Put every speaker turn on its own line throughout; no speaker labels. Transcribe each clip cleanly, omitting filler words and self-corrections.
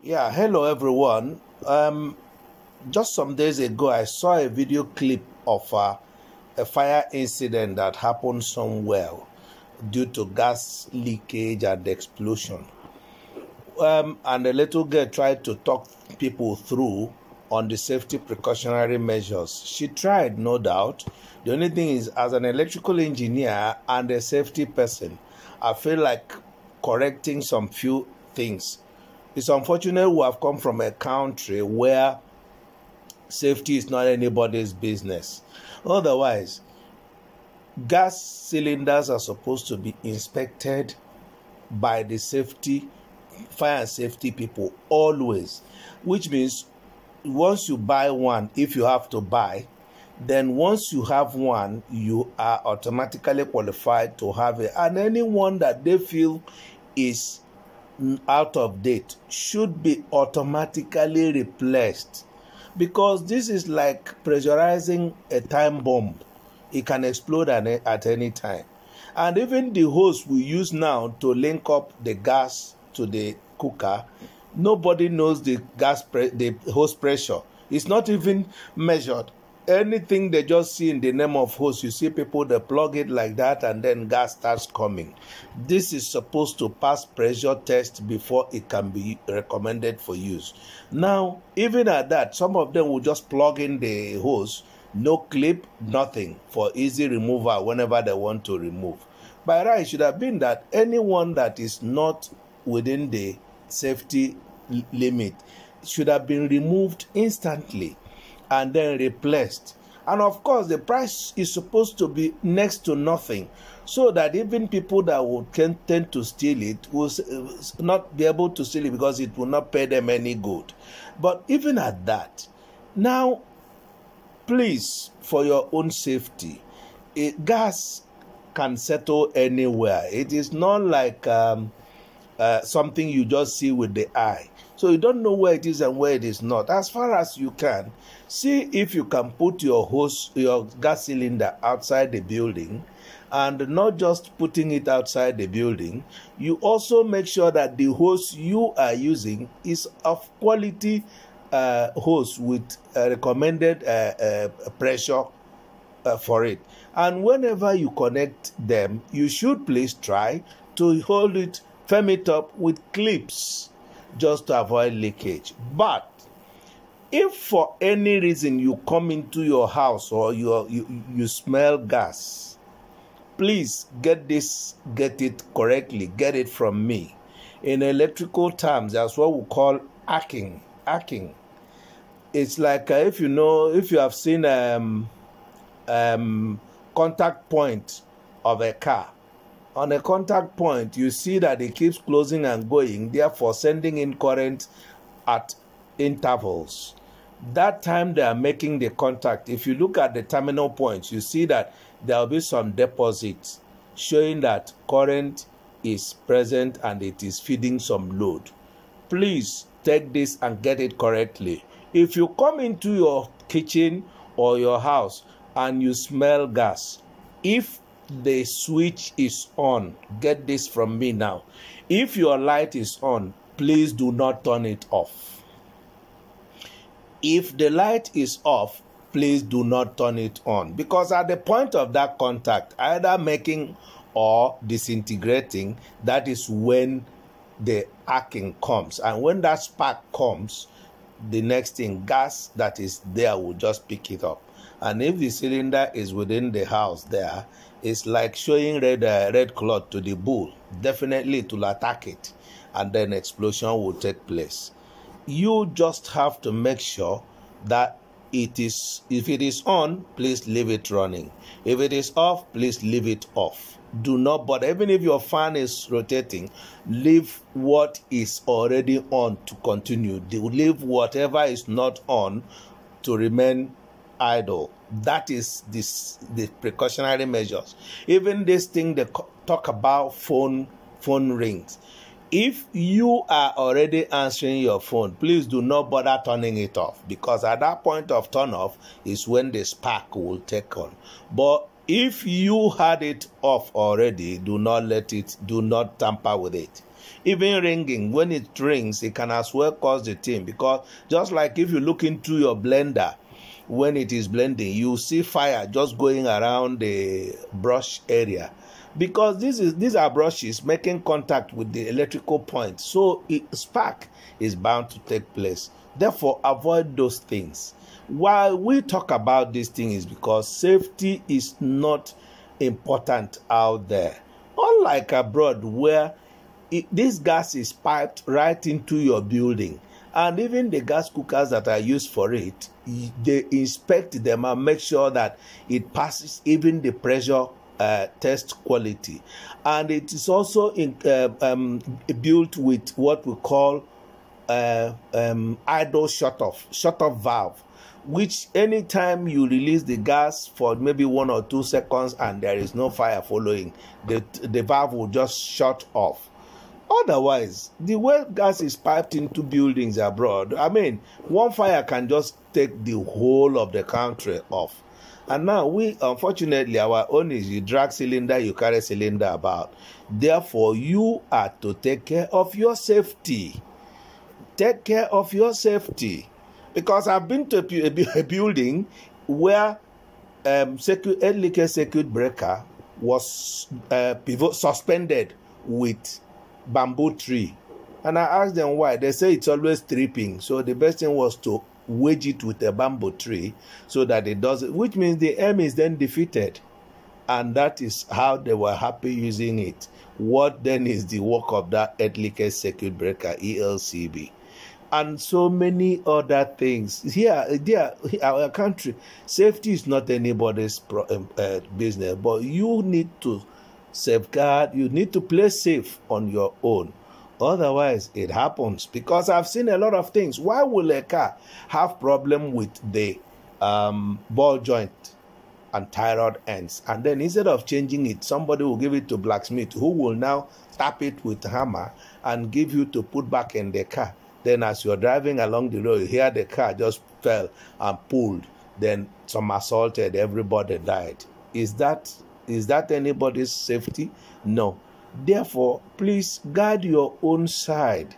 Yeah, hello everyone. Just some days ago, I saw a video clip of a fire incident that happened somewhere due to gas leakage and explosion. And a little girl tried to talk people through on the safety precautionary measures. She tried, no doubt. The only thing is, as an electrical engineer and a safety person, I feel like correcting some few things. It's unfortunate we have come from a country where safety is not anybody's business. Otherwise, gas cylinders are supposed to be inspected by the fire and safety people always, which means once you buy one, if you have to buy, then once you have one, you are automatically qualified to have it. And anyone that they feel is out of date should be automatically replaced, because this is like pressurizing a time bomb. It can explode at any time. And even the hose we use now to link up the gas to the cooker, nobody knows the hose pressure. It's not even measured. Anything they just see in the name of hose, you see people, they plug it like that and then gas starts coming. This is supposed to pass pressure test before it can be recommended for use. Now, even at that, some of them will just plug in the hose, no clip, nothing, for easy removal whenever they want to remove. By right, it should have been that anyone that is not within the safety limit should have been removed instantly and then replaced. And of course, the price is supposed to be next to nothing, so that even people that would tend to steal it will not be able to steal it because it will not pay them any good. But even at that, now, please, for your own safety, gas can settle anywhere. It is not like something you just see with the eye. So you don't know where it is and where it is not. As far as you can, see if you can put your gas cylinder outside the building, and not just putting it outside the building. You also make sure that the hose you are using is of quality hose with recommended pressure for it. And whenever you connect them, you should please try to hold it, firm it up with clips, just to avoid leakage. But if for any reason you come into your house or you smell gas, please get it correctly. Get it from me. In electrical terms, that's what we call arcing. Arcing. It's like if you have seen contact point of a car. On a contact point, you see that it keeps closing and going, therefore sending in current at intervals. That time they are making the contact, if you look at the terminal points, you see that there will be some deposits showing that current is present and it is feeding some load. Please take this and get it correctly. If you come into your kitchen or your house and you smell gas, if the switch is on, get this from me now. If your light is on, please do not turn it off. If the light is off, please do not turn it on, because at the point of that contact, either making or disintegrating, that is when the arcing comes. And when that spark comes, the next thing, gas that is there will just pick it up. And if the cylinder is within the house there, it's like showing red cloth to the bull. Definitely it will attack it, and then explosion will take place. You just have to make sure that if it is on, please leave it running. If it is off, please leave it off. Do not bother. Even if your fan is rotating, leave what is already on to continue. Leave whatever is not on to remain idle. That is the precautionary measures. Even this thing they talk about phone rings. If you are already answering your phone, please do not bother turning it off, because at that point of turn off is when the spark will take on. But if you had it off already, do not tamper with it. Even ringing, when it rings, it can as well cause the thing, because just like if you look into your blender, when it is blending, you see fire just going around the brush area, because these are brushes making contact with the electrical point, so spark is bound to take place. Therefore, avoid those things. Why we talk about this thing is because safety is not important out there, unlike abroad where this gas is piped right into your building, and even the gas cookers that are used for it, they inspect them and make sure that it passes even the pressure test quality. And it is also built with what we call idle shut-off valve, which anytime you release the gas for maybe 1 or 2 seconds and there is no fire following, the valve will just shut off. Otherwise, the way gas is piped into buildings abroad, I mean, one fire can just take the whole of the country off. And now we, unfortunately, our own is you drag cylinder, you carry cylinder about. Therefore, you are to take care of your safety. Take care of your safety. Because I've been to a building where head leakage circuit breaker was suspended with bamboo tree, and I asked them why. They say it's always tripping, so the best thing was to wedge it with a bamboo tree so that it doesn't, which means the aim is then defeated, and that is how they were happy using it. What then is the work of that head leakage circuit breaker, ELCB? And so many other things. Here, our country, safety is not anybody's business, but you need to safeguard, you need to play safe on your own. Otherwise, it happens. Because I've seen a lot of things. Why will a car have problem with the ball joint and tie rod ends? And then instead of changing it, somebody will give it to blacksmith, who will now tap it with hammer and give you to put back in the car. Then as you're driving along the road, you hear the car just fell and pulled. Then some assaulted, everybody died. Is that anybody's safety? No. Therefore, please guard your own side.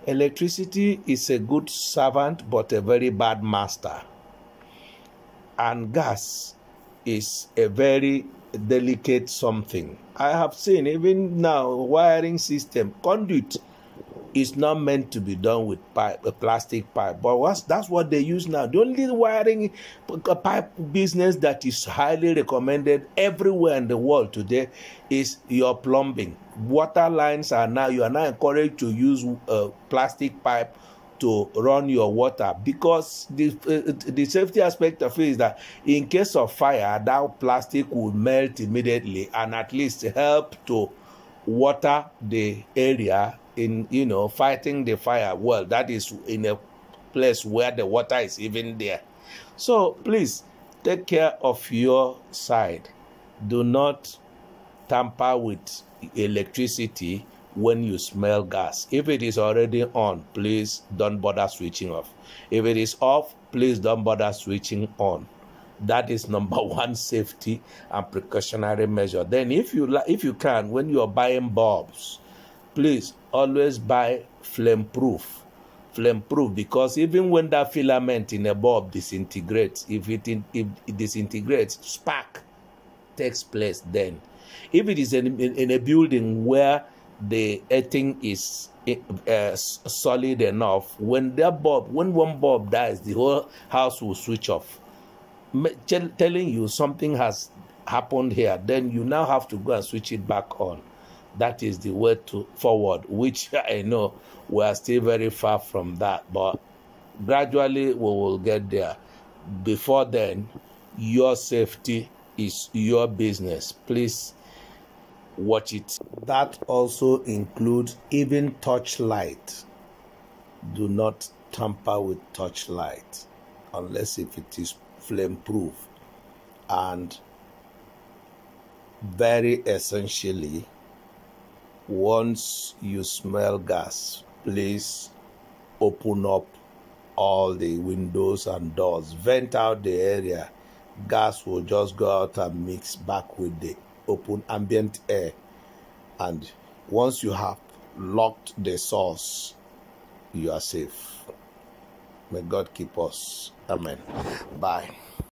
Electricity is a good servant, but a very bad master. And gas is a very delicate something. I have seen even now wiring system, conduit is not meant to be done with pipe, a plastic pipe, but that's what they use now. The only wiring pipe business that is highly recommended everywhere in the world today is your plumbing. Water lines you are now encouraged to use plastic pipe to run your water, because the safety aspect of it is that in case of fire, that plastic will melt immediately and at least help to water the area in, fighting the fire. Well, that is in a place where the water is even there. So please take care of your side. Do not tamper with electricity when you smell gas. If it is already on, please don't bother switching off. If it is off, please don't bother switching on. That is number one safety and precautionary measure. Then if you can, when you are buying bulbs, please always buy flame proof, because even when that filament in a bulb disintegrates, if it disintegrates, spark takes place then. If it is in a building where the earthing is solid enough, when one bulb dies, the whole house will switch off, telling you something has happened here. Then you now have to go and switch it back on. That is the way forward, which I know we are still very far from that, but gradually we will get there. Before then, your safety is your business. Please watch it. That also includes even torchlight. Do not tamper with torchlight unless if it is flame proof. And very essentially, once you smell gas, please open up all the windows and doors, vent out the area. Gas will just go out and mix back with the open ambient air. And once you have locked the source, you are safe. May God keep us. Amen. Bye.